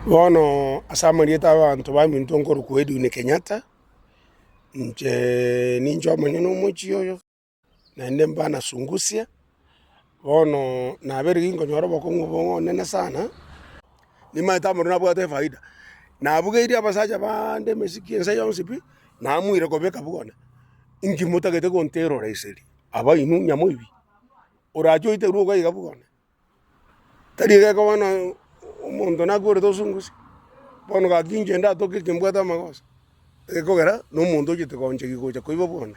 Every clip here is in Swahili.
Bono asamarieta abantu baminto nkoro kwedu ne Kenyatta nje ninjo amanyono mochi yoyo nende mbana sungusia bono nabere gingo nyoro bokongo bongo nene sana ni maita muruna bwate faida na bugeiri abasaja bande mesiki ensa yonsipi na muire kobeka bugona ingi mutagete kontero raiseri aba inu nyamo ibi orajo ite rugo iga bugona tariga ko wana umuntu nagore tosungusi bono gakinje nda toke kimbwata magosa ekogera n'umuntu ugite konje gikoja koibo bone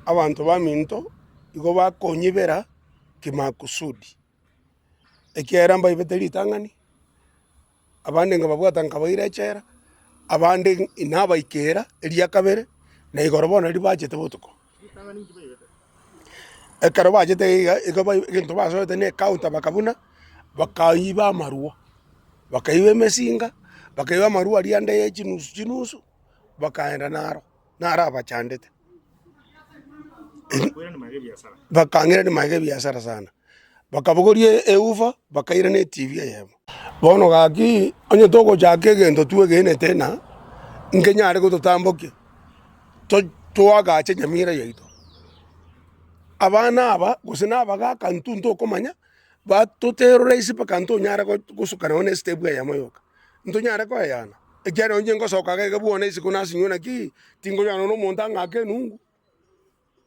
abantu baminto igo bakonyibera kimakusudi ekiera mba ibeteri tangani abande ngababwata nkabaira echera abande inaba ikera eria kabere na igoro bona ribachete botuko ekaro bachete iga gintu basoete ne counter bakabuna bakaiba amarua bakaiba emesinga bakaiba amarua riande ye chinusu bakaenda naro abachandete bakangira ni maige biashara sana bakabogorie eufa bakaira ne TV yemo bono gaki onye toko chake gento tuwe gene tena ngenyare gututambokia twagache nyamira yaito abana aba gusina abaga kantu ntokomanya batuterora isi pakanto nyara gusukana one step ya moyoka ntonyara ko yana ekero onye ngosoka ga bwone isi kuna sinyona ki tingo yana no monta ngake nungu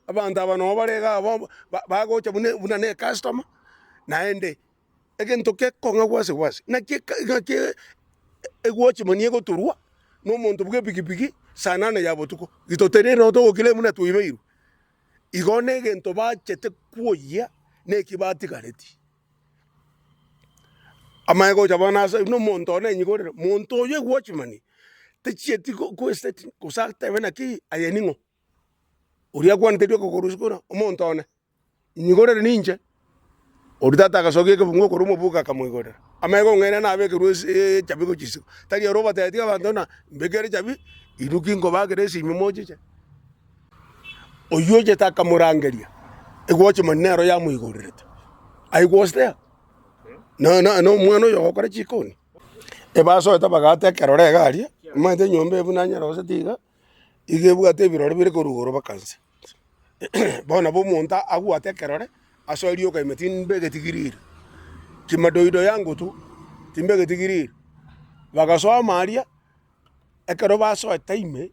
abantu abano barega bagocha buna ne customer naende egento ke konga gwase na ke egwochi manie goturwa no muntu bwe pikipiki sanane ya botuko gitoterero to gokile muna tuibeiru igone gento bachete kuoya ne kibati gareti amaego jabana sa no muntu ne nyigorero muntu ye gwochi mani techieti ko estate ko sakta bena ki ayeningo uria kwante dio ko koruskura umuntu one nyigorero ninje oritata gasoge ke bungo korumo buka kamoigorero amaego ngene na abe kerusi chabi ko chiso tari roba tati abantu na mbegere chabi irukingo bagere simi mojiche oyoje takamurangeria egwochi manero ya muigorerete I was there no mwana yo gokora chikoni ebaso etabagate kerore gari mate nyombe bunanya rose tiga igebugate birore bire korugoro bakanse bona bo monta agwate kerore asorio ka metin bege tigirire kimadoido yangu tu timbege tigirire bagaso maria ekero baso etaime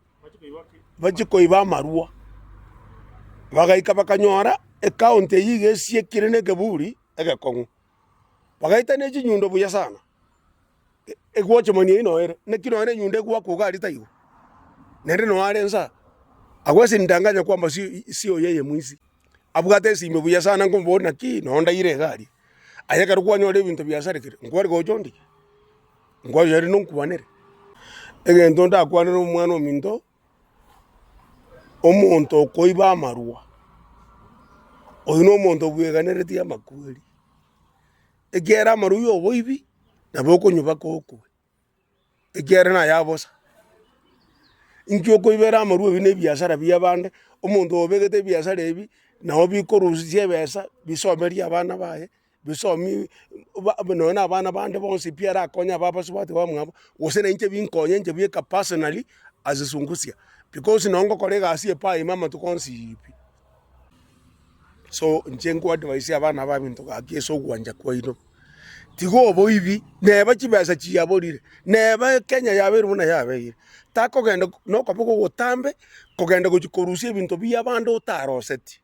bachikoiba marua bagaika bakanyora account yige siekire ne geburi egekongu bagaita ne chinyundo buya sana egwoche mani ino ere ne kino ere nyunde gwa kugari taigo nere no arensa agwese ndanganya kwamba sio yeye mwizi abugate sime buya sana ngombona ki no ndaire gari ayaka rwanyore ibintu byasare kire ngwari gojondi ngwari yari no kubanere egento ndakwanira umwana ominto omuntu koiba amarua oyu no muntu bweganereti amakweri egera amaru yo boibi naboko nyuba koko egera na yabosa inkyo koibera amaru ebi ne biashara byabande omuntu obegete biashara ebi naho bikoruzie besa bisomeria abana baye bisomi no na abana bande bonse piara akonya baba subati bamwabo osene inche binkonye inche bieka personally azisungusia because nongo kolega asie pa mama tukonsipi so njengo advice abana babintu gakeso gwanja kwaino tigo boibi neba chibesa chiyaborire neba Kenya yaberu muna yabeire tako genda no kapoko gotambe kogenda gochikorusia ibintu byabande utaroseti